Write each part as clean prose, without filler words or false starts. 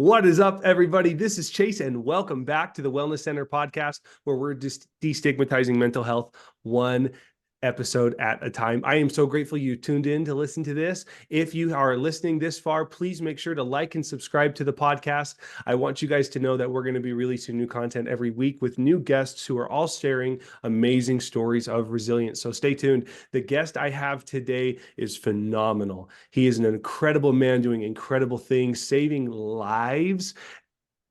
What is up, everybody? This is Chase, and welcome back to the Wellness Center podcast, where we're just destigmatizing mental health one episode at a time. I am so grateful you tuned in to listen to this. If you are listening this far, please make sure to like and subscribe to the podcast. I want you guys to know that we're going to be releasing new content every week with new guests who are all sharing amazing stories of resilience. So stay tuned. The guest I have today is phenomenal. He is an incredible man doing incredible things, saving lives,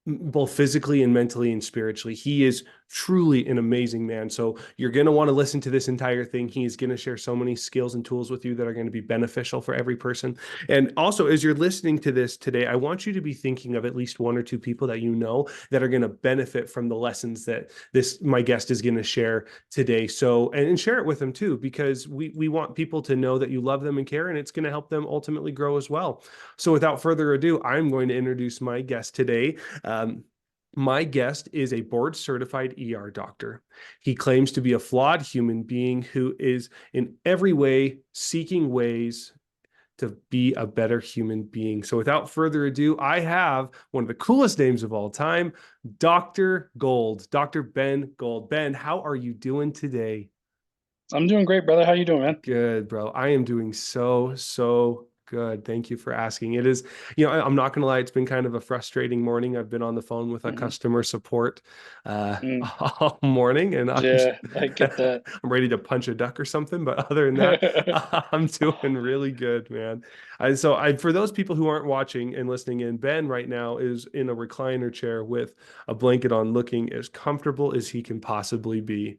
both physically and mentally and spiritually. He is truly an amazing man. So you're going to want to listen to this entire thing. He is going to share so many skills and tools with you that are going to be beneficial for every person. And also, as you're listening to this today, I want you to be thinking of at least one or two people that you know that are going to benefit from the lessons that my guest is going to share today. So, and share it with them too, because we want people to know that you love them and care, and it's going to help them ultimately grow as well. So without further ado, I'm going to introduce my guest today. My guest is a board certified ER doctor. He claims to be a flawed human being who is in every way seeking ways to be a better human being. So without further ado, I have one of the coolest names of all time, Dr. Gold, Dr. Ben Gold. Ben, how are you doing today? I'm doing great, brother. How you doing, man? Good, bro. I am doing so good. Thank you for asking. It is, I'm not gonna lie, it's been kind of a frustrating morning. I've been on the phone with a hmm customer support Mm, all morning, and yeah, I get that. I'm ready to punch a duck or something. But other than that, I'm doing really good, man. For those people who aren't watching and listening in, Ben right now is in a recliner chair with a blanket on, looking as comfortable as he can possibly be.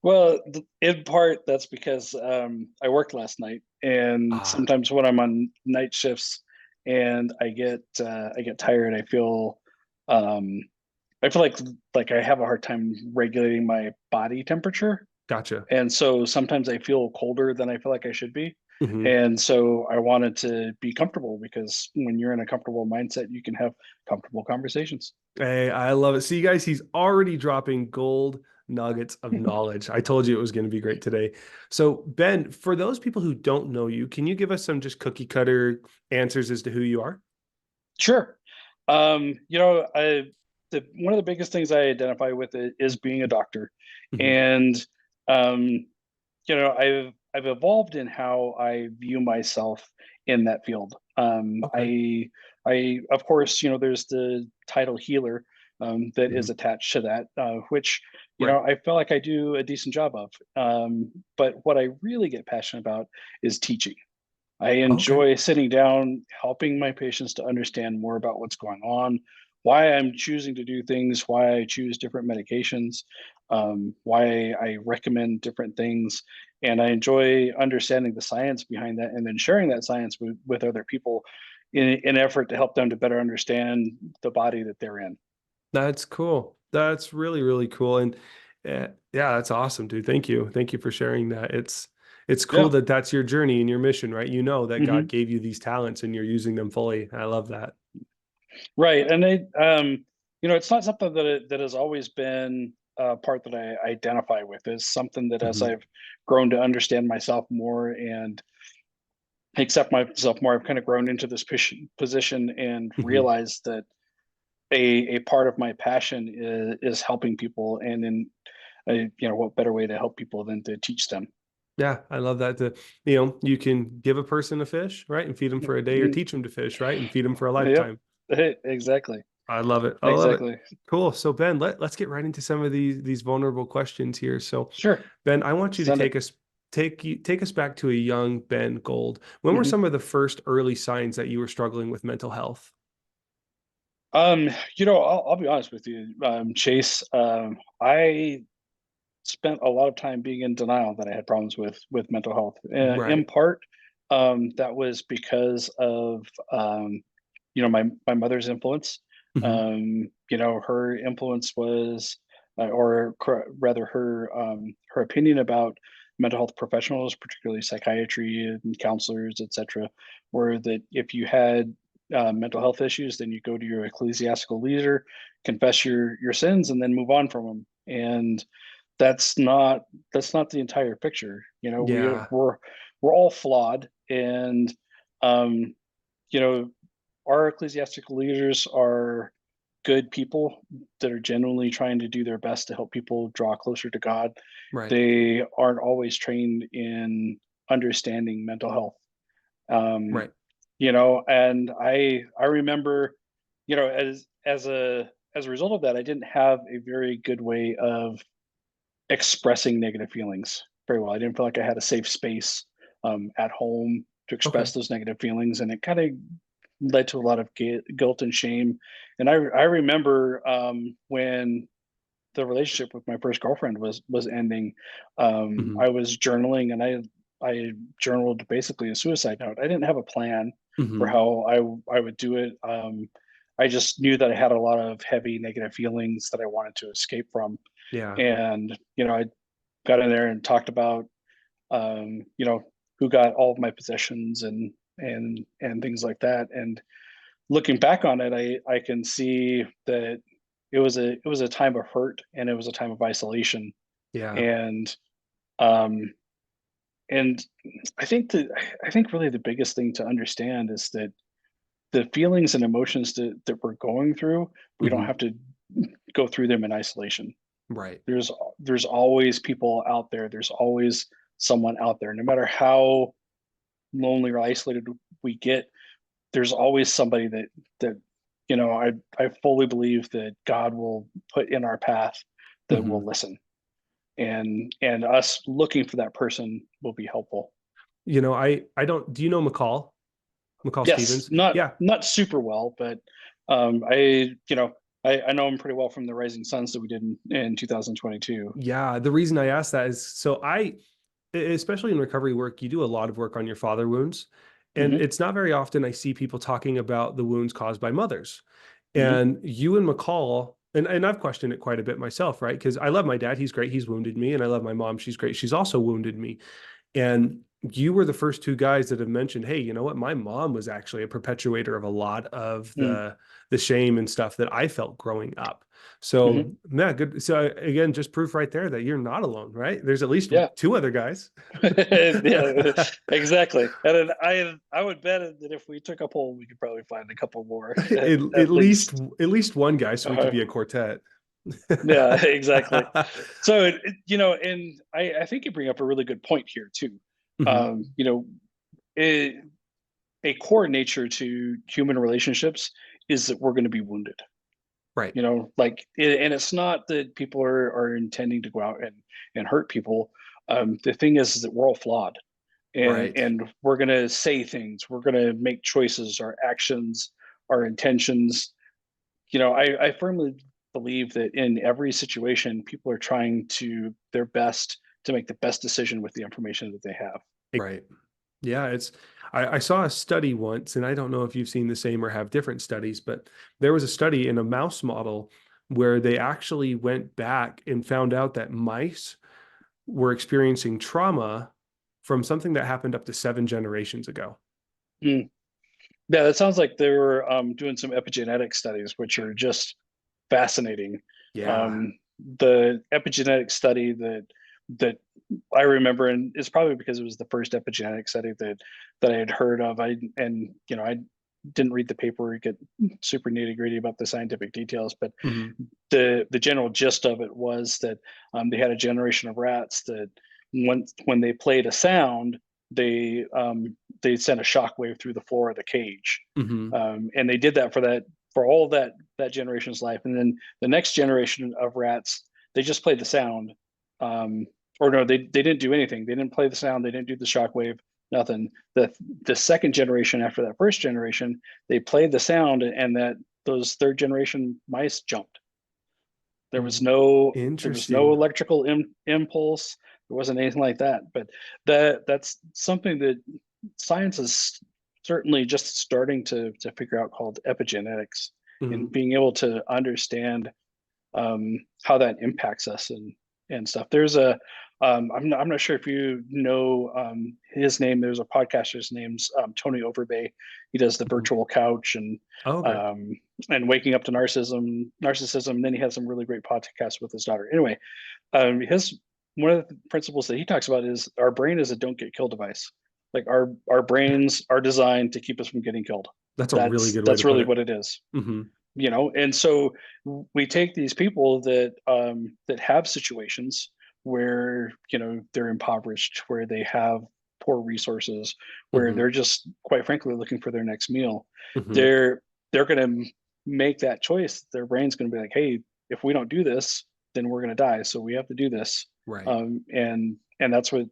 Well, in part, that's because I worked last night, and Ah, sometimes when I'm on night shifts and I get tired, um, I feel like I have a hard time regulating my body temperature, gotcha. and so sometimes I feel colder than I feel like I should be. Mhm. And so I wanted to be comfortable because when you're in a comfortable mindset, you can have comfortable conversations. Hey, I love it. See, guys, he's already dropping gold nuggets of knowledge. I told you it was going to be great today. So, Ben, for those people who don't know you, can you give us some just cookie cutter answers as to who you are? Sure. One of the biggest things I identify with is being a doctor, Hmm. and um, I've evolved in how I view myself in that field. Okay. I of course, there's the title healer that Hmm. is attached to that, which Right. I feel like I do a decent job of. But what I really get passionate about is teaching. I Okay. enjoy sitting down, helping my patients to understand more about what's going on, why I'm choosing to do things, why I choose different medications, why I recommend different things. And I enjoy understanding the science behind that and then sharing that science with other people in an effort to help them to better understand the body that they're in. That's cool. That's really cool. And yeah, that's awesome, dude. Thank you. Thank you for sharing that. It's cool Yeah. that that's your journey and your mission, right? You know that God hmm gave you these talents and you're using them fully. I love that. Right. And it's not something that has always been a part that I identify with. It's something that as Hmm. I've grown to understand myself more and accept myself more, I've kind of grown into this position and Hmm. realized that a part of my passion is helping people. And then, what better way to help people than to teach them? Yeah, I love that. You can give a person a fish, right, and feed them for a day, or Mhm. teach them to fish, right, and feed them for a Yep. lifetime. Exactly. I love it. I love it. Exactly. Cool. So Ben, let's get right into some of these vulnerable questions here. So Sure. Ben, I want you to Send it. take us back to a young Ben Gold. When were Mhm. some of the first early signs that you were struggling with mental health? I'll be honest with you, Chase. I spent a lot of time being in denial that I had problems with mental health. In Right. part, that was because of my mother's influence. Hmm. Her influence was, rather, her opinion about mental health professionals, particularly psychiatry and counselors, etc., were that if you had mental health issues, then you go to your ecclesiastical leader, confess your sins, and then move on from them. And that's not that's not the entire Yeah. picture. We're all flawed, and um, you know, we, we're we're all flawed, and, um, you know, we, we're, we're all flawed, and, um, you know, we're, we're all flawed, and, um, you know, we're, we're all flawed, and, um, you know, we're, we're all flawed, and, um, you know, we're all flawed, and, um, you know, our ecclesiastical leaders are good people that are genuinely trying to do their best to help people draw closer to God. Right. They aren't always trained in understanding mental health. Um, Right. and I remember, as a result of that, I didn't have a very good way of expressing negative feelings very well. I didn't feel like I had a safe space at home to Okay. express those negative feelings, and it kind of led to a lot of guilt and shame. And I remember when the relationship with my first girlfriend was ending. Hmm. I was journaling, and I journaled basically a suicide note. I didn't have a plan for Hmm. how I would do it. I just knew that I had a lot of heavy negative feelings that I wanted to escape from, Yeah. and I got in there and talked about who got all of my possessions and things like that. And looking back on it, I can see that it was a time of hurt, and it was a time of isolation. Yeah. And um and I think really the biggest thing to understand is that the feelings and emotions that we're going through, we don't Hmm. have to go through them in isolation. Right. There's there's always people out there. There's always someone out there. No matter how lonely or isolated we get, there's always somebody that I fully believe that God will put in our path that Hmm. will listen, and us looking for that person will be helpful. I don't, do you know McCall Yes, Stevens? not Yeah. not super well, but I know him pretty well from the Rising Suns that we did in 2022. Yeah. The reason I asked that is so especially in recovery work, you do a lot of work on your father wounds. And Hmm. it's not very often I see people talking about the wounds caused by mothers. Hmm. And you and McCall, and I've questioned it quite a bit myself, right? Because I love my dad. He's great. He's wounded me. And I love my mom. She's great. She's also wounded me. And you were the first two guys that have mentioned, hey, you know what? My mom was actually a perpetuator of a lot of the shame and stuff that I felt growing up. Hmm. So, yeah, good. So again, just proof right there that you're not alone, right? There's at least Yeah. two other guys. Yeah, exactly. And then I would bet that if we took a poll, we could probably find a couple more at at least least. one guy, so we could Uh, be a quartet. yeah, exactly. So and I think you bring up a really good point here too. Hmm. Um, you know, it, a core nature to human relationships is that we're going to be wounded. Right. And it's not that people are intending to go out and hurt people. The thing is that we're all flawed, and Right. and we're gonna say things, we're gonna make choices, our actions, our intentions. I firmly believe that in every situation, people are trying to their best to make the best decision with the information that they have. Right. Yeah, I saw a study once, and I don't know if you've seen the same or have different studies, but there was a study in a mouse model where they actually went back and found out that mice were experiencing trauma from something that happened up to 7 generations ago. Mm. Yeah, that sounds like they were doing some epigenetic studies, which are just fascinating. Yeah. Um, the epigenetic study that I remember, and it's probably because it was the first epigenetic study that I had heard of. I didn't read the paper or get super nitty gritty about the scientific details, but Hmm. the general gist of it was that they had a generation of rats that when they played a sound, they sent a shockwave through the floor of the cage, Hmm. and they did that for all of that generation's life. And then the next generation of rats, they just played the sound, um, or no, they didn't do anything. They didn't play the sound. They didn't do the shockwave. Nothing. The second generation after that first generation, they played the sound, and that those third generation mice jumped. There was no Interesting. electrical impulse. There wasn't anything like that. But that's something that science is certainly just starting to figure out, called epigenetics, and Hmm. being able to understand how that impacts us and stuff. There's a I'm not sure if you know his name. There's a podcaster. His name's Tony Overbay. He does the Hmm. virtual couch Oh, okay. um, and waking up to narcissism. And then he has some really great podcasts with his daughter. Anyway, his one of the principles that he talks about is our brain is a don't get killed device. Like our brains are designed to keep us from getting killed. That's a really good way to That's put really it. what it is. Hmm. And so we take these people that have situations where they're impoverished, where they have poor resources, where Hmm. they're just quite frankly looking for their next meal. Hmm. They're going to make that choice. Their brain's going to be like, hey, if we don't do this, then we're going to die, so we have to do this. Right. And that's what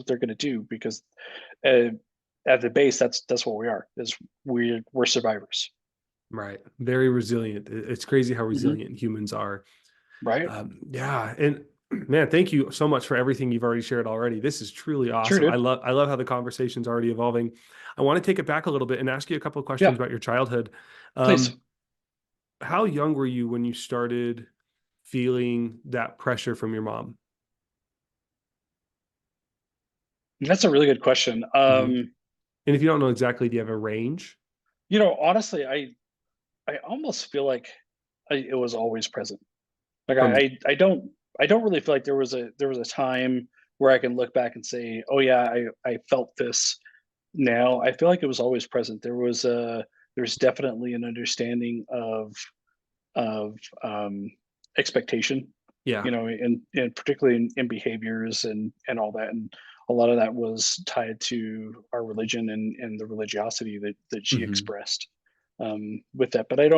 they're going to do, because uh, at the base, that's what we are, is we're survivors. Right. Very resilient. It's crazy how Hmm. resilient humans are. Right. Yeah. And man, thank you so much for everything you've already shared already. This is truly Sure, awesome. dude. I love how the conversation's already evolving. I want to take it back a little bit and ask you a couple of questions Yeah, about your childhood. please. Um, how young were you when you started feeling that pressure from your mom? That's a really good question. Mhm. And if you don't know exactly, do you have a range? Honestly, I almost feel like it was always present. Like From I don't really feel like there was a time where I can look back and say, oh yeah, I felt this. Now I feel like it was always present. There's definitely an understanding of expectation, yeah. and particularly in behaviors and all that. And a lot of that was tied to our religion and the religiosity that she Hmm. expressed with that. But I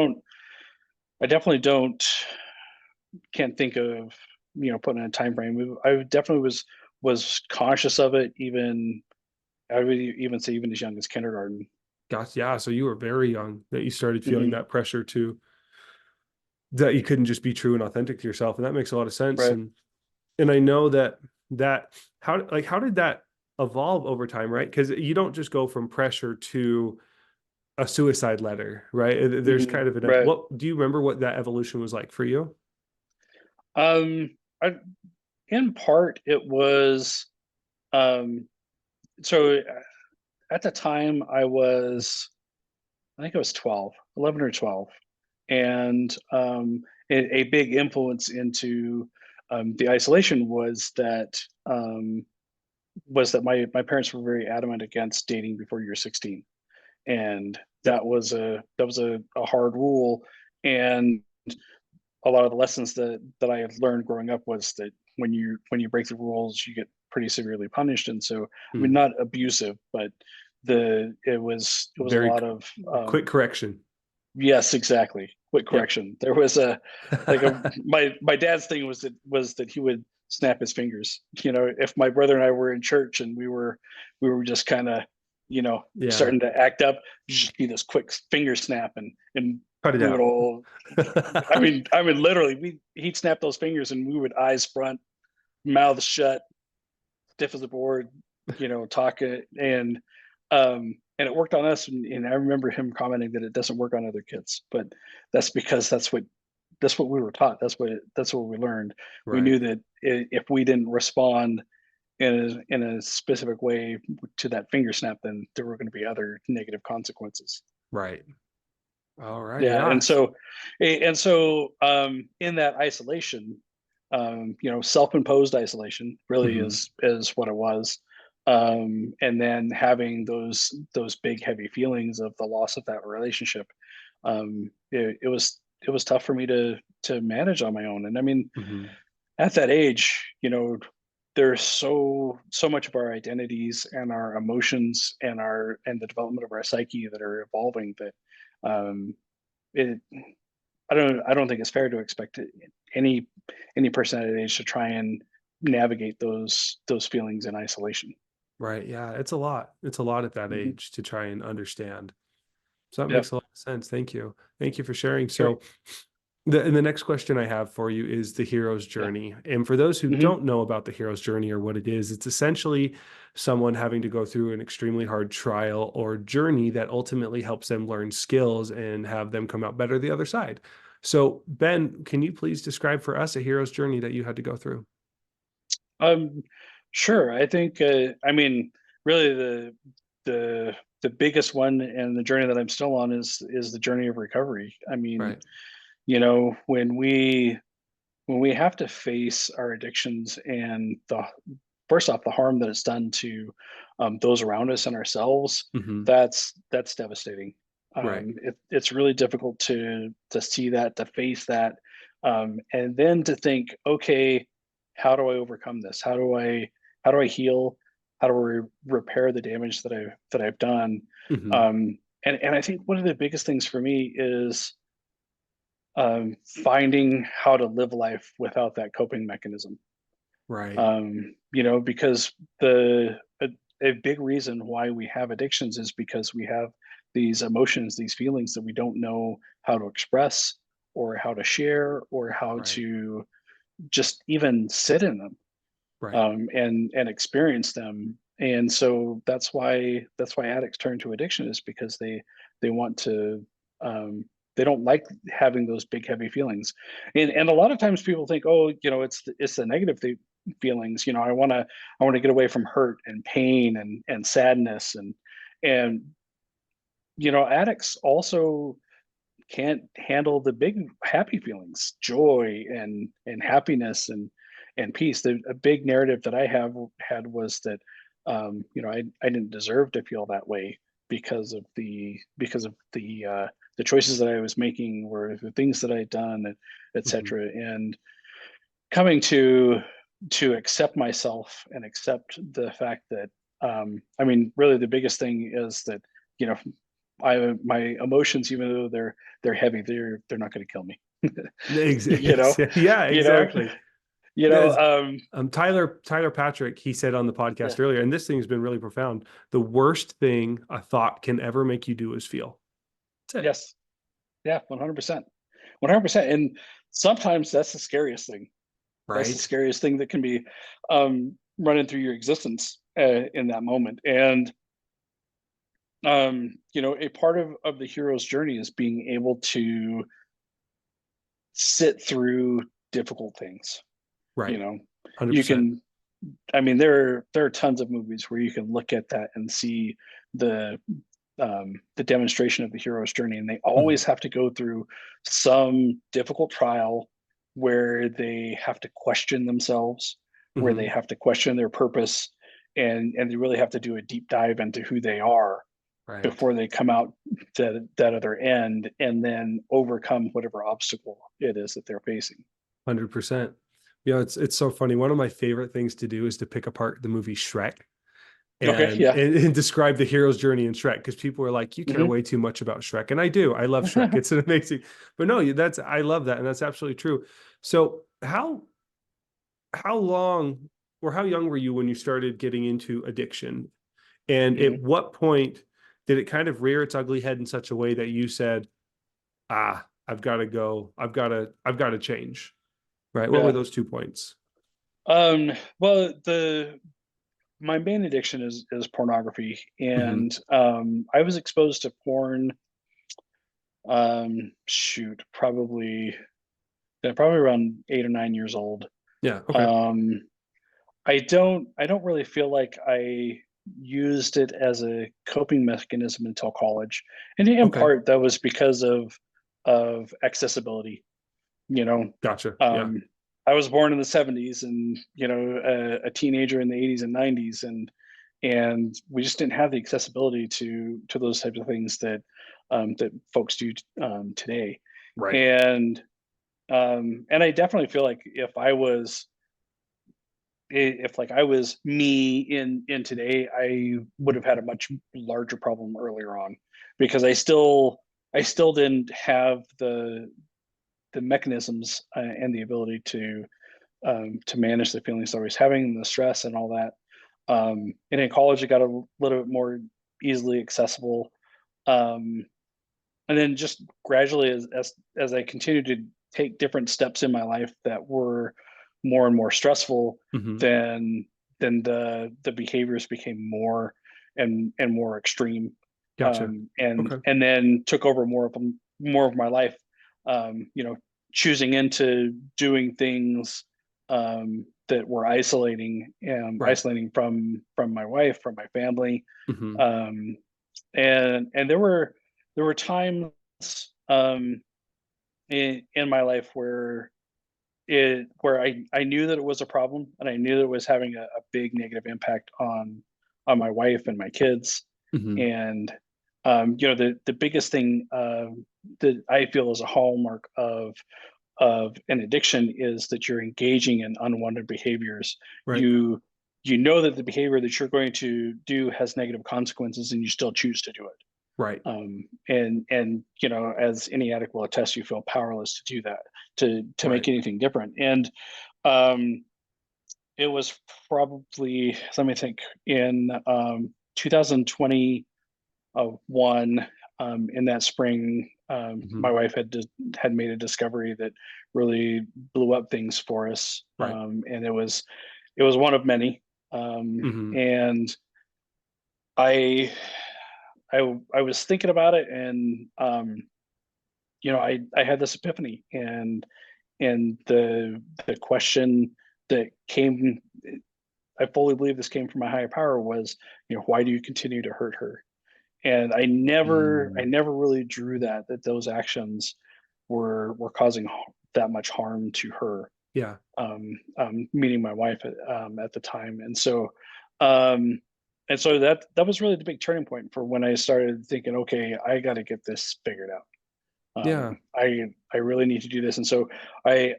definitely can't think of putting a time frame. I definitely was conscious of it, even I would even say even as young as kindergarten. Gosh, yeah. So you were very young that you started feeling Hmm. that pressure to that you couldn't just be true and authentic to yourself. And that makes a lot of sense. Right. And I know that how did that evolve over time, right? Because you don't just go from pressure to a suicide letter, right? There's Hmm. kind of Right. what do you remember what that evolution was like for you? Um, I, in part, it was um, so at the time I think I was 12, 11 or 12, and a big influence into the isolation was that my parents were very adamant against dating before you're 16, and Yep. that was a hard rule. And a lot of the lessons that I had learned growing up was that when you break the rules, you get pretty severely punished. And so, I mean, Mm. not abusive, but it was a Very lot of quick correction. yes, exactly. Quick Yep. correction. There was a like a my dad's thing was that he would snap his fingers. If my brother and I were in church and we were just kind of Yeah. starting to act up, just be this quick finger snap, and Cut it we would out. all. I mean, literally, he'd snap those fingers, and we would eyes front, mouths shut, stiff as a board, talking, and it worked on us. And I remember him commenting that it doesn't work on other kids, but that's because that's what we were taught. That's what we learned. We Right. knew that if we didn't respond in a specific way to that finger snap, then there were going to be other negative consequences. Right. All right. Yeah, and Yeah. so in that isolation, self-imposed isolation really Hmm. is what it was. And then having those big heavy feelings of the loss of that relationship, it was tough for me to manage on my own. And I mean, Hmm. at that age, there's so much of our identities and our emotions and the development of our psyche that are evolving, that um, it I don't think it's fair to expect any any person at that age to try and navigate those feelings in isolation. Right. Yeah. It's a lot. It's a lot at that Hmm. age to try and understand. So that Yeah, makes a lot of sense. Thank you. Thank you for sharing. sure. So the next question I have for you is the hero's Yeah. journey. And for those who Hmm. don't know about the hero's journey or what it is, it's essentially someone having to go through an extremely hard trial or journey that ultimately helps them learn skills and have them come out better the other side. So, Ben, can you please describe for us a hero's journey that you had to go through? Um, sure. I think. I mean, really, the biggest one and the journey that I'm still on is the journey of recovery. I mean, Right. when we have to face our addictions and the first off the harm that it's done to those around us and ourselves, Hmm. that's devastating. Right. It's really difficult to see that, to face that, and then to think, okay, how do I overcome this? How do I heal? How do I repair the damage that I've done? Hmm. And I think one of the biggest things for me is finding how to live life without that coping mechanism. Right. Because a big reason why we have addictions is because we have these emotions, these feelings that we don't know how to express or how to share or how Right. to just even sit in them, Right. and experience them. And so that's why addicts turn to addiction, is because they want to, um, they don't like having those big heavy feelings. And a lot of times people think, oh, it's the negative feelings. I want to get away from hurt and pain and sadness, and addicts also can't handle the big happy feelings, joy and happiness and peace. A big narrative that I have had was that, I didn't deserve to feel that way because of the choices that I was making, or the things that I'd done, Hmm. etc. And coming to accept myself and accept the fact that, I mean, really the biggest thing is that, you know my emotions, even though they're heavy, they're not going to kill me. you know Yeah, you know exactly. you know There's Tyler Patrick, he said on the yeah. podcast earlier, and this thing's been really profound. The worst thing a thought can ever make you do is feel. That's it. Yes. Yeah, 100%. 100%. And sometimes that's the scariest thing. That's the Right. scariest thing that can be, running through your existence, in that moment. And a part of the hero's journey is being able to sit through difficult things. Right. you know you 100%. can I mean, there are tons of movies where you can look at that and see the the demonstration of the hero's journey, and they Hmm. always have to go through some difficult trial where they have to question themselves, where they Hmm. have to question their purpose, and they really have to do a deep dive into who they are Right. before they come out that other end, and then overcome whatever obstacle it is that they're facing. 100%. It's so funny. One of my favorite things to do is to pick apart the movie Shrek Okay, and yeah. and describe the hero's journey in Shrek, because people are like, you care Hmm. way too much about Shrek. And I do. I love Shrek. It's an amazing, but no, that's I love that. And that's absolutely true. So how long or how young were you when you started getting into addiction? And at Hmm. what point did it kind of rear its ugly head in such a way that you said, I've got to go. I've got to change. Right. What were Yeah. those 2 points? Well, the my main addiction is pornography, Hmm. and I was exposed to porn. Shoot, probably around 8 or 9 years old. Yeah. Okay. Um, I don't really feel like I used it as a coping mechanism until college, and in Okay. part that was because of accessibility. You know, Gotcha. Yeah. um, I was born in the '70s, and a teenager in the '80s and '90s, and we just didn't have the accessibility to those types of things that folks do, today. Right. And I definitely feel like if like I was me in today, I would have had a much larger problem earlier on, because I still didn't have the mechanisms, and the ability to manage the feelings I was having, the stress and all that. And in college, it got a little bit more easily accessible. Um, and then just gradually, as I continued to take different steps in my life that were more and more stressful, Hmm. then the behaviors became more and more extreme, Gotcha. and Okay. then took over more of my life. Choosing into doing things, that were Right. isolating from my wife, from my family. Hmm. Um, and there were times, um, in my life where I knew that it was a problem, and I knew that it was having a big negative impact on my wife and my kids. Hmm. And The biggest thing that I feel is a hallmark of an addiction is that you're engaging in unwanted behaviors. Right. You know that the behavior that you're going to do has negative consequences, and you still choose to do it. Right. And as any addict will attest, you feel powerless to do that, to Right. make anything different. And um, it was probably, let me think, in 2021, in that spring, Hmm. my wife had made a discovery that really blew up things for us, Right. and it was one of many. Hmm. And I I was thinking about it, and I had this epiphany, and the question that came, I fully believe this came from my higher power, was, why do you continue to hurt her? And I Mm. never really drew that those actions were causing that much harm to her, Yeah. meaning my wife at the time. Um, and so that was really the big turning point for when I started thinking, okay, I got to get this figured out. Yeah. I really need to do this. And so I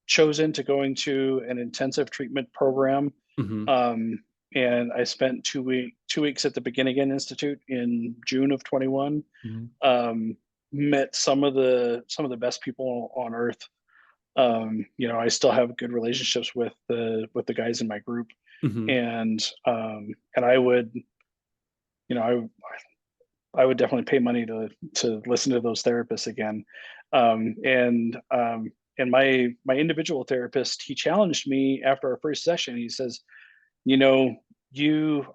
chose into going to an intensive treatment program, Hmm. um, and I spent 2 weeks at the Begin Again Institute in June of 21. Hmm. Met some of the best people on earth. I still have good relationships with the guys in my group, Hmm. and I would definitely pay money to listen to those therapists again. And my individual therapist, he challenged me after our first session. He says, you know,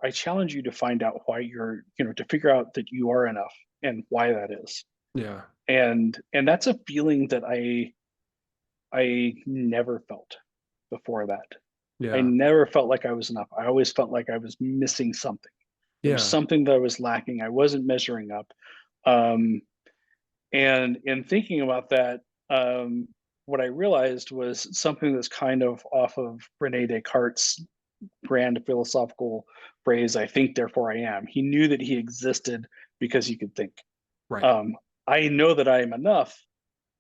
I challenge you to find out why to figure out that you are enough and why that is. Yeah. And that's a feeling that I never felt before that. I Yeah. never felt like I was enough. I always felt like I was missing something. There was Yeah. something that I was lacking. I wasn't measuring up. Um, and in thinking about that, what I realized was something that's kind of off of Rene Descartes' grand philosophical phrase, "I think, therefore I am." He knew that he existed because he could think. Right. Um, I know that I am enough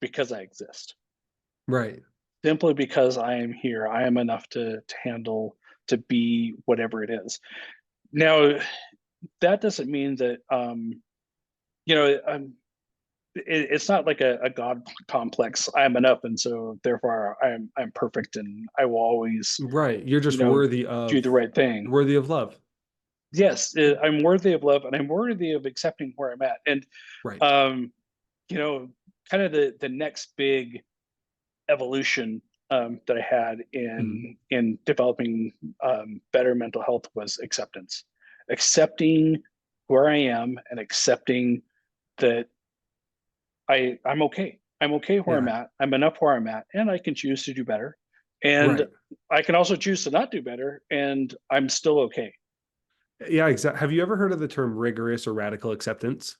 because I exist. Right. Simply because I am here, I am enough to handle, to be whatever it is. Now, that doesn't mean that you know um, it's not like a god complex. I'm enough, and so therefore I'm perfect, and I will always, Right. You're you just know, do the right thing. worthy of love. Yes, I'm worthy of love, and I'm worthy of accepting where I'm at. And Right. um, you know, kind of the next big evolution that I had Mhm. in developing better mental health was acceptance, accepting where I am, and accepting that I'm okay. I'm okay where I'm Yeah. at. I'm enough where I'm at, and I can choose to do better. And Right. I can also choose to not do better, and I'm still okay. Yeah, exactly. Have you ever heard of the term rigorous or radical acceptance?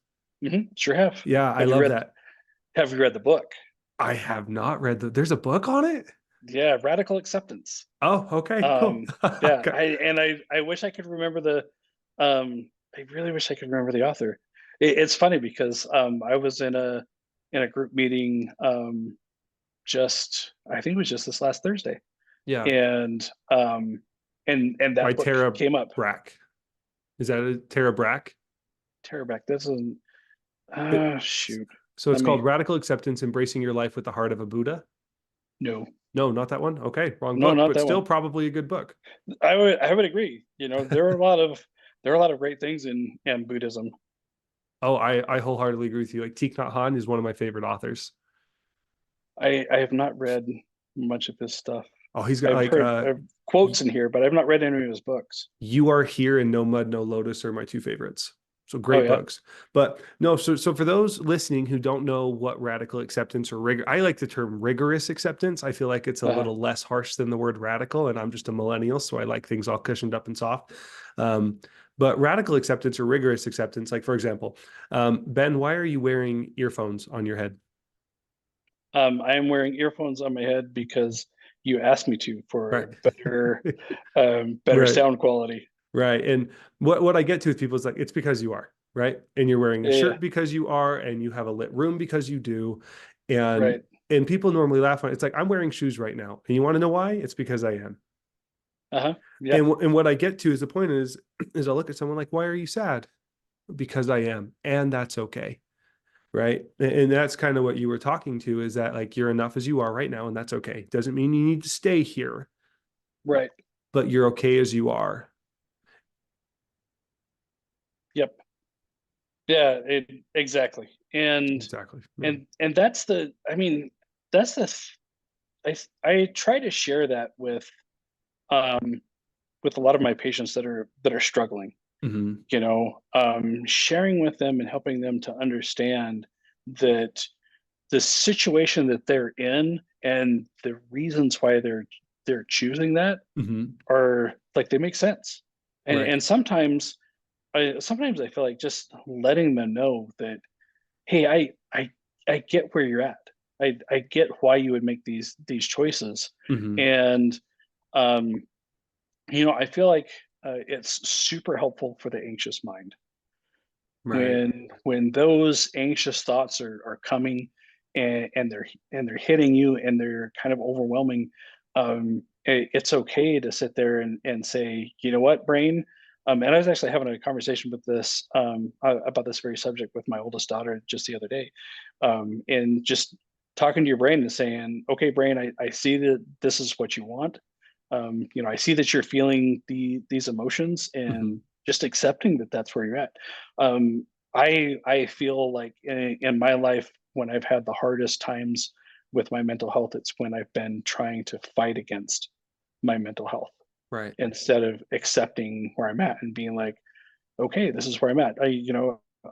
Sure have. Yeah, I Have you love read that. Have you read the book? I have not read there's a book on it? Yeah, Radical Acceptance. Oh, okay, cool. Yeah, Okay. I wish I could remember I really wish I could remember the author. It's funny because I was in a group meeting, just, I think it was just this last Thursday, Yeah. and and By that book Tara came up. Brach. Is that a Tara Brach? Teraback. This is It, shoot. so Let it's called me Radical Acceptance, Embracing Your Life with the Heart of a Buddha. No, No, not that one. Okay, wrong no, book, not but that still one. probably a good book. I would agree. There are a lot of great things in Buddhism. Oh, I wholeheartedly agree with you. Like Thich Nhat Hanh is one of my favorite authors. I have not read much of his stuff. Oh, he's got I've like heard quotes in here, but I've not read any of his books. You Are Here and No Mud, No Lotus are my two favorites. So Oh great yeah. books. But no, so for those listening who don't know what radical acceptance or rigor, I like the term rigorous acceptance. I feel like it's a Uh-huh. little less harsh than the word radical, and I'm just a millennial, so I like things all cushioned up and soft. Um, but radical acceptance or rigorous acceptance, like for example, Ben, why are you wearing earphones on your head? I am wearing earphones on my head because you asked me to, Right. for better Right. sound quality. Right. And what I get to with people is like, it's because you are. right? And you're wearing a Yeah. shirt because you are, and you have a lit room because you do. And Right. and people normally laugh on it. It's like, I'm wearing shoes right now. And you want to know why? It's because I am. Uh-huh. Yeah. And what I get to is, the point is I'll look at someone like, why are you sad? Because I am. And that's okay. Right. And that's kind of what you were talking to, is that like, you're enough as you are right now, and that's okay. Doesn't mean you need to stay here, Right. but you're okay as you are. Yep. Yeah, exactly. Exactly. Yeah. And that's the, I mean, that's the I try to share that um with a lot of my patients that are struggling, Hmm. sharing with them and helping them to understand that the situation that they're in and the reasons why they're choosing that Hmm. are like, they make sense. Right. And sometimes I feel like just letting them know that, hey, I get where you're at. I get why you would make these choices. Hmm. And um, I feel like it's super helpful for the anxious mind Right. when those anxious thoughts are coming, and they're hitting you, and they're kind of overwhelming. It's okay to sit there and say, you know what, brain. And I was actually having a conversation with this about this very subject with my oldest daughter just the other day, and just talking to your brain and saying, okay, brain, I see that this is what you want. I see that you're feeling these emotions, and Hmm. just accepting that that's where you're at. Um, I feel like in my life, when I've had the hardest times with my mental health, it's when I've been trying to fight against my mental health Right. instead of accepting where I'm at and being like, okay, this is where I'm at.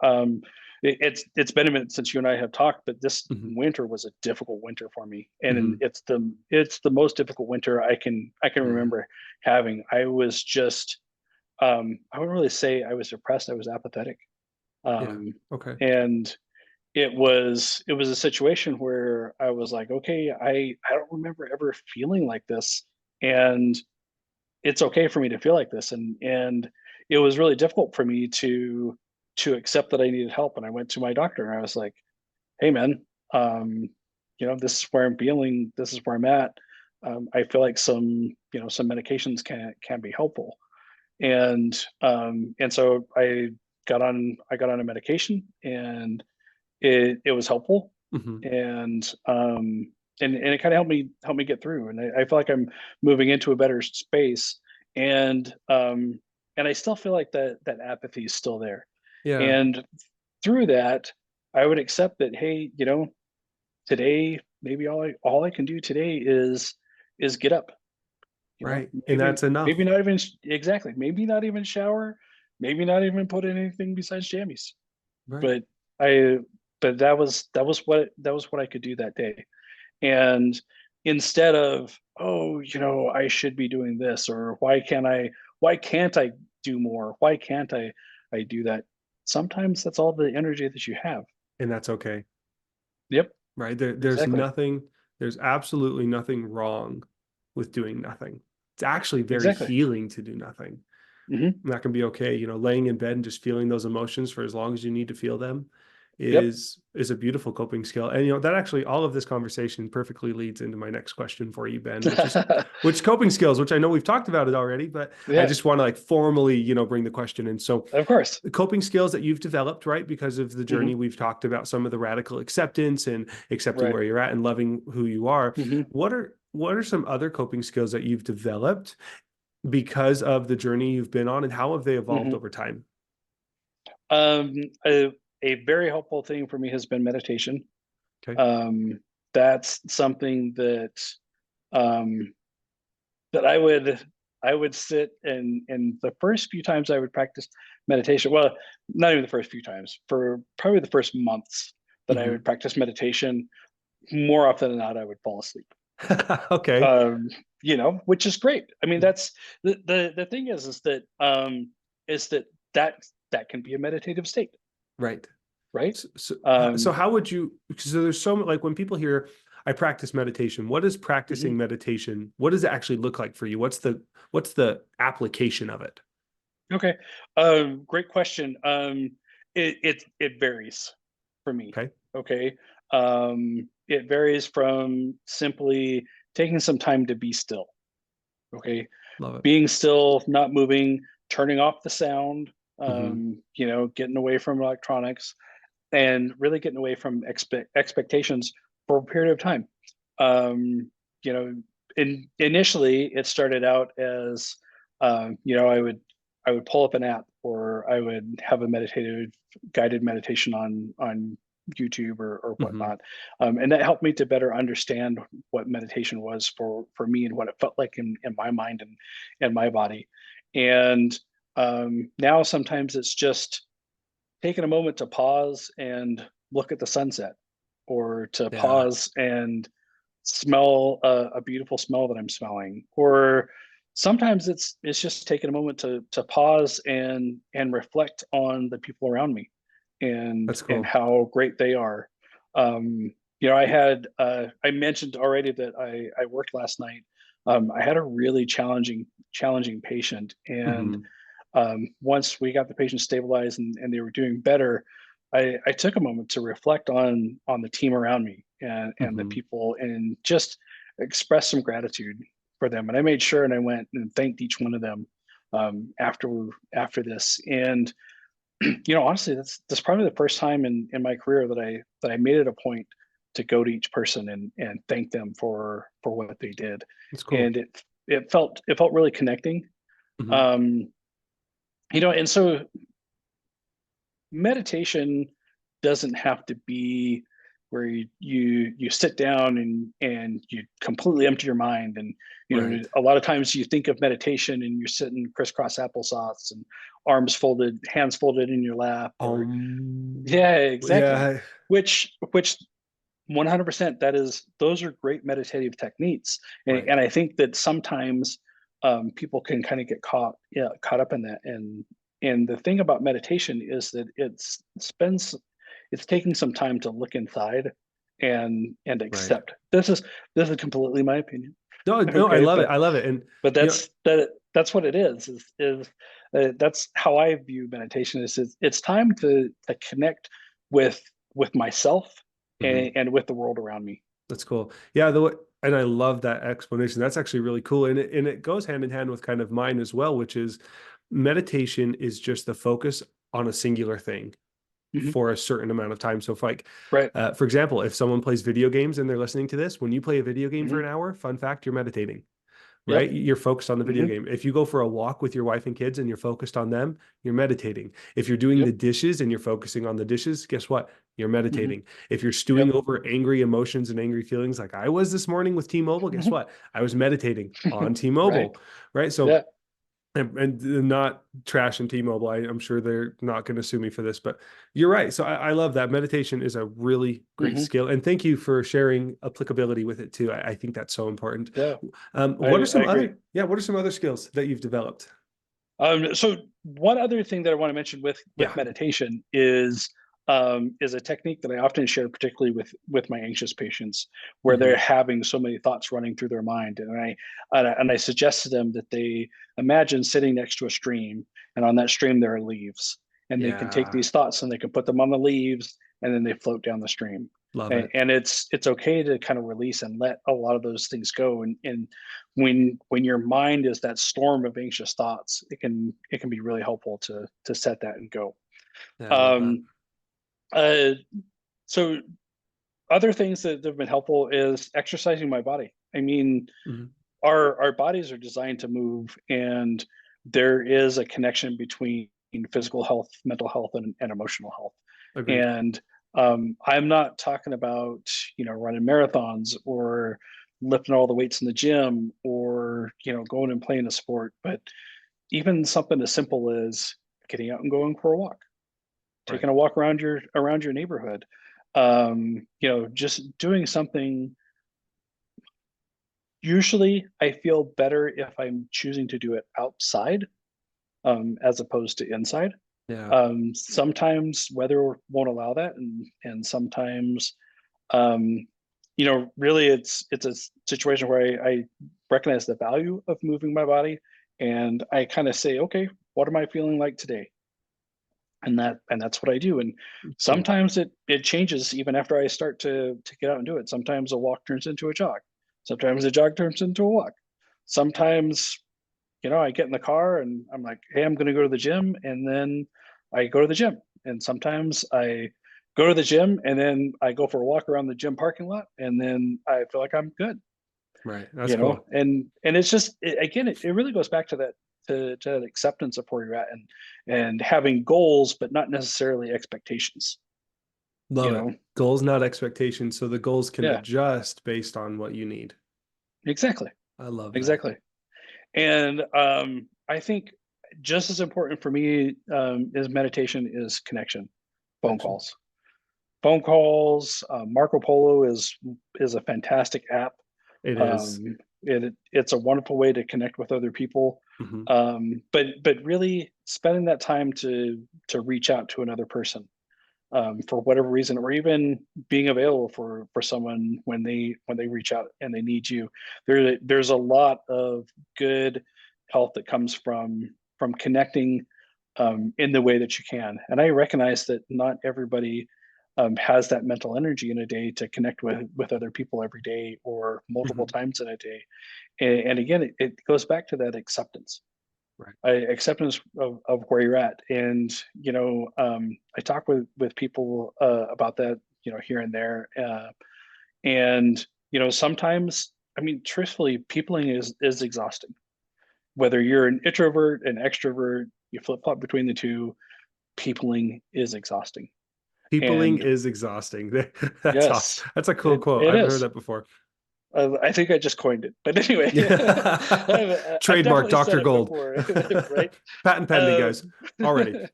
Um, it's been a minute since you and I have talked, but this Hmm. winter was a difficult winter for me, and Hmm. it's the most difficult winter I can Yeah. remember having. I was just I wouldn't really say I was depressed. I was apathetic. Yeah. Um, Okay. and it was a situation where I was like, okay, I don't remember ever feeling like this, and it's okay for me to feel like this, and it was really difficult for me to accept that I needed help. And I went to my doctor, and I was like, hey man, um, this is where I'm feeling, this is where I'm at. I feel like some medications can be helpful. And so I got on a medication, and it was helpful. Hmm. And it kind of helped me get through. And I feel like I'm moving into a better space. And I still feel like that apathy is still there. Yeah. And through that, I would accept that, hey, today, maybe all I can do today is get up. Right. And Maybe that's enough. not even exactly, maybe not even shower, maybe not even put in anything besides jammies. Right. But I but that was what I could do that day. And instead of, oh, I should be doing this, or why can't I do more? Why can't I do that? Sometimes that's all the energy that you have. And that's okay. Yep, Right. exactly. There's absolutely nothing wrong with doing nothing. It's actually very Exactly. healing to do nothing. Hmm. And that can be okay. Laying in bed and just feeling those emotions for as long as you need to feel them Yep. is a beautiful coping skill. And that actually, all of this conversation perfectly leads into my next question for you, Ben, which coping skills, which I know we've talked about it already, but I Yeah, just want to like formally, bring the question in. So of course. the coping skills that you've developed, right? Because of the Hmm. journey, we've talked about some of the radical acceptance and accepting Right. where you're at and loving who you are. Hmm. What are some other coping skills that you've developed because of the journey you've been on, and how have they evolved Hmm. over time? Um, a very helpful thing for me has been meditation. Okay. Um, that's something um, that I would sit, and the first few times I would practice meditation. Well, not even the first few times. For probably the first months that I would Hmm. practice meditation, more often than not, I would fall asleep. Okay. Um, which is great. I mean, Yeah. that's the thing is that that can be a meditative state, Right. right? So Um, how would you, because there's so like when people hear I practice meditation, what is mhm. practicing meditation? What does it actually look like for you? What's the application of it? Okay. Great question. it varies for me. Okay. Okay. It varies from simply taking some time to be still. Okay. Love it. Being still, not moving, turning off the sound, Hmm. getting away from electronics, and really getting away from expectations for a period of time. Um, you know, initially it started out as, I would pull up an app, or I would have a meditative guided meditation on YouTube or Hmm. whatnot, and that helped me to better understand what meditation was for me and what it felt like in my mind and my body. And now sometimes it's just taking a moment to pause and look at the sunset, or to Yeah, pause and smell a beautiful smell that I'm smelling, or sometimes it's just taking a moment to pause and reflect on the people around me, that's and cool. how great they are. I mentioned already that I worked last night. I had a really challenging patient, and Hmm. once we got the patient stabilized and they were doing better, I took a moment to reflect on the team around me, and the Hmm. people, and just express some gratitude for them. And I made sure and I went and thanked each one of them after this. And honestly, that's probably the first time in my career that I made it a point to go to each person and thank them for what they did. That's cool. And it felt really connecting. Hmm. Um, and so meditation doesn't have to be where you sit down and you completely empty your mind. And Right. a lot of times you think of meditation and you're sitting crisscross applesauce and hands folded in your lap, or yeah, exactly. Yeah. Which 100%, those are great meditative techniques. and, Right. and I think that sometimes people can kind of get caught up in that. And the thing about meditation is that it's taking some time to look inside and Right. accept. This is completely my opinion. No, no, I Okay, love it. but I love it. And but you know, that's what it is that's how I view meditation. It's time to connect with myself mhm. and with the world around me. That's cool. Yeah, and I love that explanation. That's actually really cool. And it goes hand in hand with kind of mine as well, which is meditation is just the focus on a singular thing Hmm. for a certain amount of time. So if like, Right. for example, if someone plays video games and they're listening to this, when you play a video game for Hmm. an hour, fun fact, you're meditating. Yep. Right? You're focused on the video Hmm. game. If you go for a walk with your wife and kids and you're focused on them, you're meditating. If you're doing the Yep. dishes and you're focusing on the dishes, guess what? You're Hmm. meditating. If you're stewing Yep. over angry emotions and angry feelings like I was this morning with T-Mobile, guess what? I was meditating on Right. T-Mobile, right? So Yeah. and not trash and T-Mobile. I'm sure they're not going to sue me for this, but you're right. So I love that. Meditation is a really great Hmm. skill, and thank you for sharing applicability with it too. I think that's so important. Yeah. What are I some agree. other, yeah, what are some other skills that you've developed? So one other thing that I want to mention with Yeah. meditation is a technique that I often share, particularly with my anxious patients, where they're Hmm. having so many thoughts running through their mind. And I suggest to them that they imagine sitting next to a stream, and on that stream there are leaves, and they can take Yeah. these thoughts and they can put them on the leaves, and then they float down the stream. Love And, it. and it's okay to kind of release and let a lot of those things go. And when your mind is that storm of anxious thoughts, it can be really helpful to set that and go. Yeah, I love that. um uh so other things that have been helpful is exercising my body. I mean, Hmm. our bodies are designed to move, and there is a connection between physical health, mental health, and emotional health. Agreed. And I'm not talking about running marathons or lifting all the weights in the gym, or going and playing a sport, but even something as simple as getting out and going for a walk, Right. taking a walk around your neighborhood, just doing something. Usually I feel better if I'm choosing to do it outside, as opposed to inside. Yeah. Sometimes weather won't allow that, and sometimes, um, really it's a situation where I recognize the value of moving my body, and I kind of say, okay, what am I feeling like today? and that's what I do. And Cool. sometimes it changes even after I start to get out and do it. Sometimes a walk turns into a jog. Sometimes a jog turns into a walk. Sometimes, I get in the car and I'm like, hey, I'm going to go to the gym, and then I go to the gym. And sometimes I go to the gym and then I go for a walk around the gym parking lot, and then I feel like I'm good. Right. That's cool. And it's just again, it really goes back to that, to that acceptance of where you're at, and having goals but not necessarily expectations. you Love it. know Goals, not expectations. So the goals can yeah, adjust based on what you need. exactly, I love that. exactly. And I think just as important for me, as meditation, is connection. phone Connection. calls phone calls. Marco Polo is a fantastic app. It is. It's a wonderful way to connect with other people. Mhm. But really spending that time to reach out to another person, for whatever reason, or even being available for someone when they reach out and they need you. There's a lot of good health that comes from connecting, in the way that you can. And I recognize that not everybody, has that mental energy in a day to connect with other people every day or multiple Mhm. times in a day. And again, it goes back to that acceptance. Right. Acceptance of where you're at. And I talk with people, about that, here and there. And sometimes, I mean, truthfully, peopling is exhausting. Whether you're an introvert, an extrovert, you flip flop between the two. Peopling is exhausting. Peopling And is exhausting. That's awesome. yes, That's a cool it quote. it I've heard is. that before. I think I just coined it, but anyway, Yeah. I've Trademark definitely said Dr. it Gold. before, right? Patent pending, Um, guys. Already.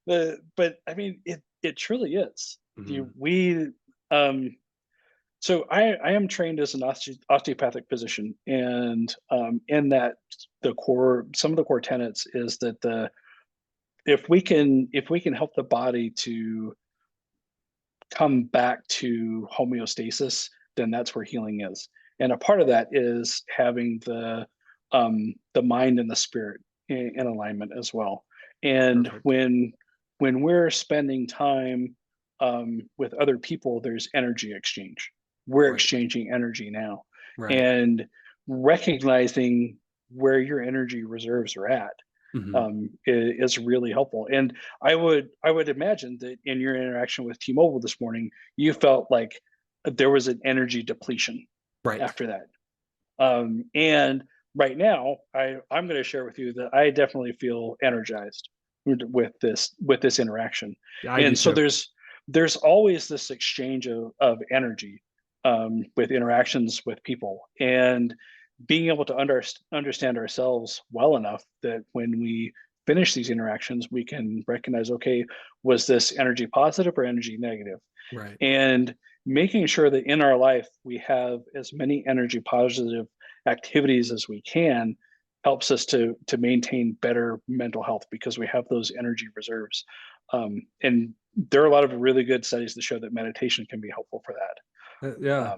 but I mean, it truly is. You Mhm. we So I am trained as an osteopathic physician, and in that, some of the core tenets is that the if we can help the body to come back to homeostasis, then that's where healing is. And a part of that is having the mind and the spirit in alignment as well. And Perfect. when we're spending time, with other people, there's energy exchange. We're Right. exchanging energy now, Right. and recognizing where your energy reserves are at, Mhm. is really helpful. And I would imagine that in your interaction with T-Mobile this morning, you felt like there was an energy depletion Right. after that. And right now, I'm going to share with you that I definitely feel energized with this interaction. Yeah, I do And so too. there's always this exchange of energy, with interactions with people, and being able to understand ourselves well enough that when we finish these interactions, we can recognize, okay, was this energy positive or energy negative? Right. And making sure that in our life we have as many energy positive activities as we can helps us to maintain better mental health, because we have those energy reserves. And there are a lot of really good studies that show that meditation can be helpful for that. Yeah.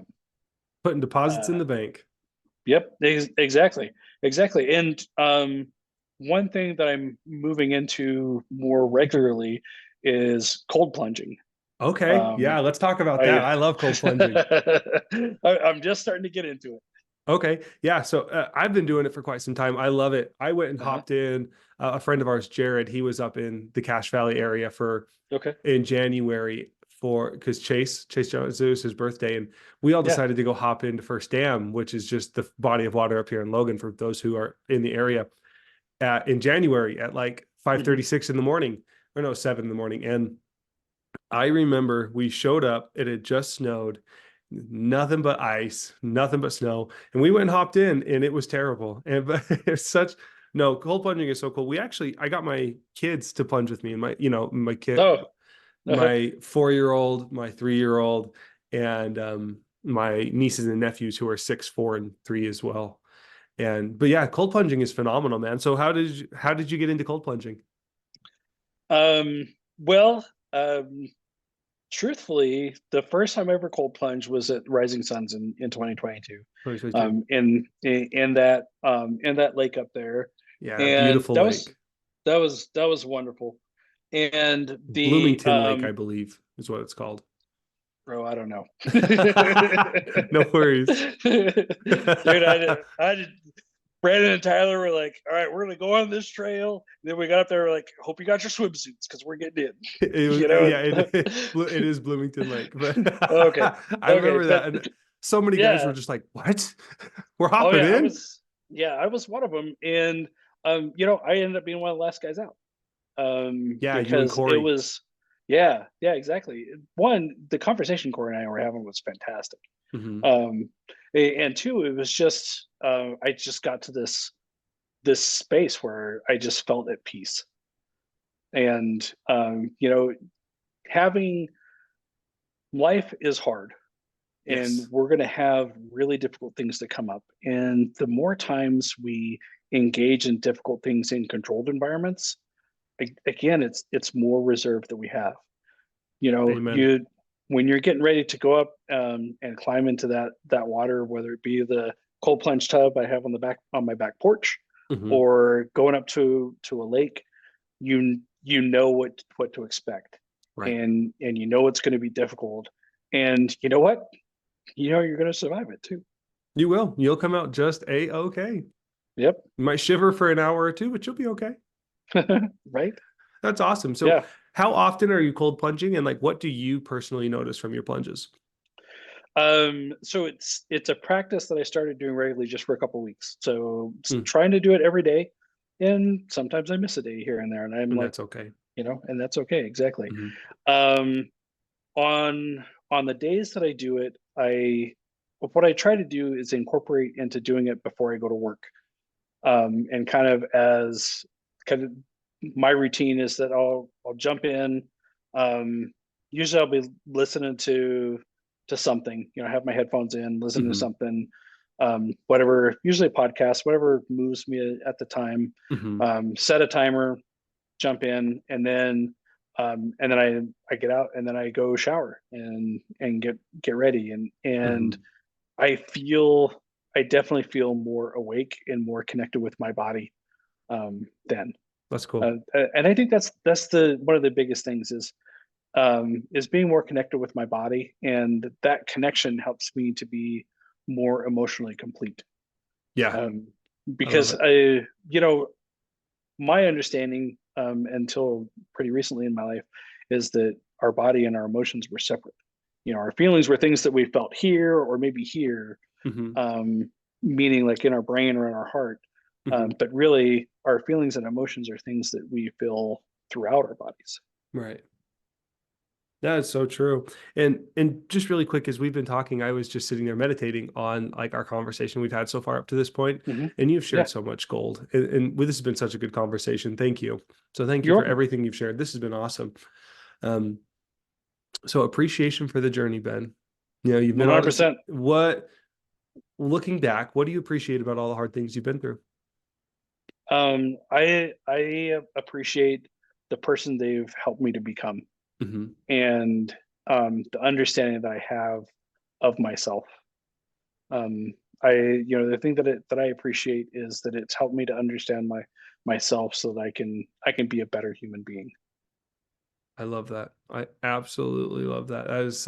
Putting deposits Uh, in the bank. Yep, exactly, exactly. And one thing that I'm moving into more regularly is cold plunging. Okay. Um, Yeah. Let's talk about that. I, I love cold plunging. I'm just starting to get into it. Okay. Yeah. So I've been doing it for quite some time. I love it. I went and Uh-huh. hopped in. A friend of ours, Jared, he was up in the Cache Valley area for Okay. in January for because Chase Jones, it was his birthday, and we all Yeah. decided to go hop into First Dam, which is just the body of water up here in Logan for those who are in the area in January at like Hmm. 5:36 in the morning, or no, 7 in the morning. And I remember we showed up, it had just snowed, nothing but ice, nothing but snow. And we went and hopped in and it was terrible. And but it's such no, cold plunging is so cool. I got my kids to plunge with me, and my kid, Oh. Uh-huh. my 4-year old, my 3-year old, and my nieces and nephews who are 6, 4, and 3 as well. And but yeah, cold plunging is phenomenal, man. So how did you get into cold plunging? Well, truthfully, the first time I ever cold plunged was at Rising Suns in 2022. 2022. In that lake up there, Yeah, and beautiful that was lake. that was that was wonderful. And the Bloomington Lake, I believe, is what it's called. bro, I don't know. No worries. Dude, Brandon and Tyler were like, all right, we're gonna go on this trail. And then we got up there, we're like, hope you got your swimsuits because we're getting in. You know? Yeah, it is Bloomington Lake, but Okay. I Okay. remember But that, and so many guys were yeah. just like, "What? We're Oh hopping yeah, in?" I was one of them. And I ended up being one of the last guys out. Yeah, you and Because it Corey. was, yeah, yeah, exactly. One, the conversation Corey and I were having was fantastic. Hmm. Um, and two, it was just I just got to this space where I just felt at peace. And having life is hard, and Yes. we're going to have really difficult things that come up. And the more times we engage in difficult things in controlled environments, again, it's more reserve that we have. Amen. You when you're getting ready to go up and climb into that water, whether it be the cold plunge tub I have on my back porch, Hmm. or going up to a lake, you know what to expect, Right. and you know it's going to be difficult, and you know what, you're going to survive it too. You will. You'll come out just a-okay. Yep. You might shiver for an hour or two, but you'll be okay. Right. That's awesome. So, Yeah. how often are you cold plunging, and like, what do you personally notice from your plunges? So it's a practice that I started doing regularly just for a couple weeks. So Mm, trying to do it every day, and sometimes I miss a day here and there, and I'm and like, that's okay. and that's okay. Exactly. Hmm. Um, on the days that I do it, what I try to do is incorporate into doing it before I go to work. And kind of my routine is that I'll jump in. Um, Usually I'll be listening to something. Have my headphones in, listening to Hmm. something, whatever. Usually a podcast, whatever moves me at the time. Hmm. Set a timer, jump in, and then I get out, and then I go shower and get ready, and Hmm. I feel I definitely feel more awake and more connected with my body then. That's cool. And I think that's the one of the biggest things is being more connected with my body, and that connection helps me to be more emotionally complete. Yeah, Um, I love because it. my understanding until pretty recently in my life is that our body and our emotions were separate. Our feelings were things that we felt here or maybe here, Hmm. um, meaning like in our brain or in our heart. Hmm. But really, our feelings and emotions are things that we feel throughout our bodies. Right. That is so true. And just really quick, as we've been talking, I was just sitting there meditating on like our conversation we've had so far up to this point, Hmm. and you've shared Yeah, so much gold. And this has been such a good conversation. Thank you. So thank you you're for welcome. everything you've shared. This has been awesome. Um, so appreciation for the journey, Ben. You've been on this. 100%. What Looking back, what do you appreciate about all the hard things you've been through? I appreciate the person they've helped me to become, Hmm. and the understanding that I have of myself. Um, the thing that I appreciate is that it's helped me to understand myself so that I can be a better human being. I love that. I absolutely love that. That is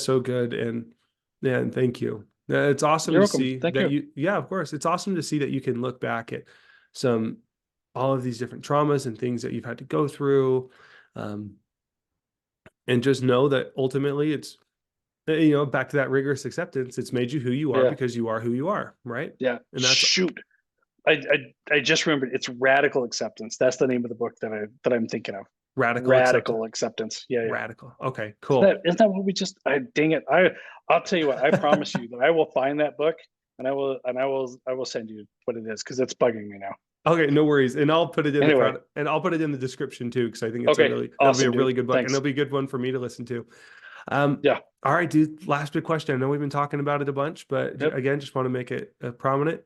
so good. And man, thank you. It's awesome You're to welcome. see Thank that you. yeah, of course. It's awesome to see that you can look back at some all of these different traumas and things that you've had to go through. Um, and just know that ultimately it's back to that rigorous acceptance. It's made you who you are Yeah. because you are who you are, right? Yeah. And that's Shoot. I just remembered, it's Radical Acceptance. That's the name of the book that I'm thinking of. radical acceptance. Radical Acceptance. Yeah, yeah. Radical. Okay, Isn't cool. that isn't that what we just dang it. I'll tell you what, I promise you that I will find that book, and I will send you what it is, because it's bugging me now. Okay, no worries. And I'll put it in the Anyway, crowd and I'll put it in the description too, because I think okay, that'll be a awesome, dude. really good book and Thanks. it'll be a good one for me to listen to. Um, Yeah. all right, dude. Last big question. I know we've been talking about it a bunch, but Yep. again, just want to make it a prominent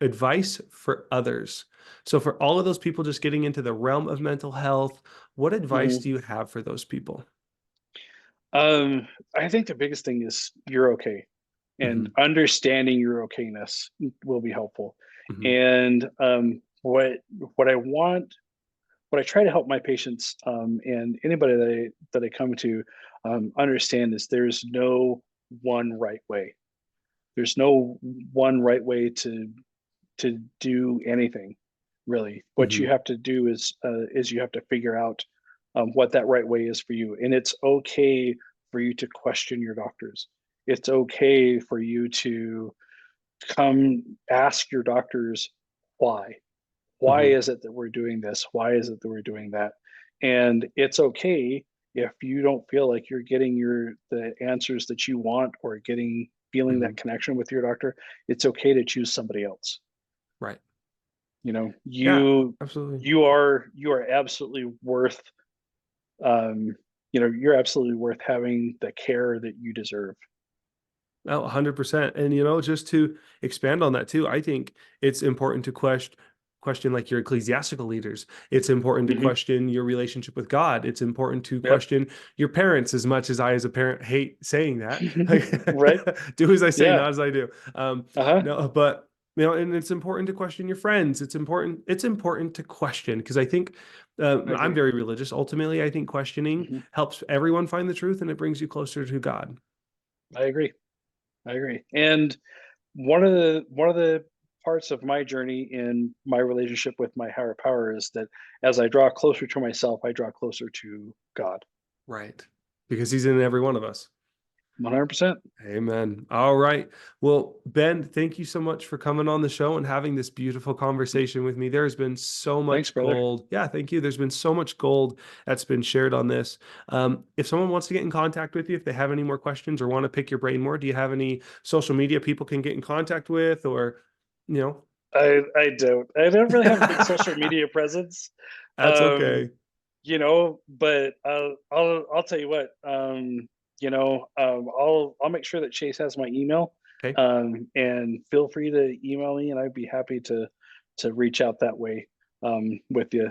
advice for others. So for all of those people just getting into the realm of mental health, what advice Hmm. do you have for those people? Um, I think the biggest thing is you're okay, and Hmm. understanding your okayness will be helpful. Hmm. And what I want what I try to help my patients, and anybody that I come to, understand is there's no one right way. There's no one right way to do anything, really. What you Mhm. have to do is you have to figure out what that right way is for you, and it's okay for you to question your doctors. It's okay for you to come ask your doctors why. Why Mhm. is it that we're doing this? Why is it that we're doing that? And it's okay if you don't feel like you're getting the answers that you want or feeling that Mhm. connection with your doctor. It's okay to choose somebody else. Right. You know, Yeah, absolutely. you are absolutely worth you're absolutely worth having the care that you deserve. Oh, 100%. And just to expand on that too, I think it's important to question like your ecclesiastical leaders. It's important to Hmm. question your relationship with God. It's important to Yep. question your parents, as much as I as a parent hate saying that. Like, Right. do as I say, Yeah. not as I do. Uh-huh. No, but and it's important to question your friends. It's important to question, because I think I I'm agree. very religious. Ultimately, I think questioning Hmm. helps everyone find the truth, and it brings you closer to God. I agree. I agree. And one of the parts of my journey in my relationship with my higher power is that as I draw closer to myself, I draw closer to God. Right. Because he's in every one of us. 100%. Amen. All right. Well, Ben, thank you so much for coming on the show and having this beautiful conversation with me. There's been so Thanks, much brother. gold. Yeah, thank you. There's been so much gold that's been shared on this. If someone wants to get in contact with you, if they have any more questions or want to pick your brain more, do you have any social media people can get in contact with, or, you know? I don't really have a big social media presence. That's Um, okay. but I'll tell you what, I'll make sure that Chase has my email, Okay. and feel free to email me, and I'd be happy to reach out that way, with you.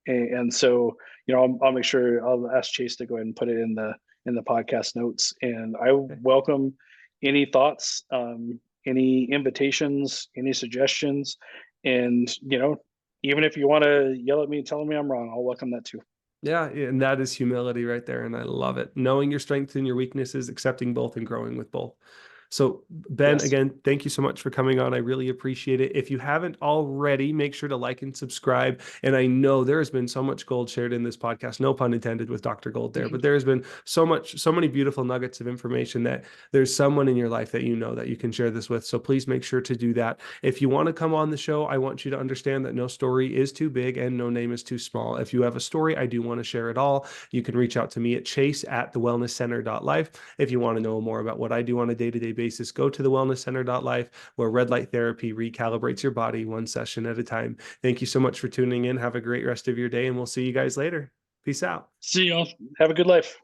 And so, I'll make sure I'll ask Chase to go ahead and put it in the podcast notes, and I Okay. welcome any thoughts, any invitations, any suggestions, and even if you want to yell at me and tell me I'm wrong, I'll welcome that too. Yeah, and that is humility right there, and I love it. Knowing your strengths and your weaknesses, accepting both, and growing with both. So, Ben, Yes. again, thank you so much for coming on. I really appreciate it. If you haven't already, make sure to like and subscribe. And I know there has been so much gold shared in this podcast, no pun intended with Dr. Gold there, but there has been so many beautiful nuggets of information that there's someone in your life that you know that you can share this with. So please make sure to do that. If you want to come on the show, I want you to understand that no story is too big and no name is too small. If you have a story, I do want to share it all. You can reach out to me at chase@thewellnesscenter.life. If you want to know more about what I do on a day-to-day basis, go to thewellnesscenter.life, where red light therapy recalibrates your body one session at a time. Thank you so much for tuning in. Have a great rest of your day, and we'll see you guys later. Peace out. See you all. Have a good life.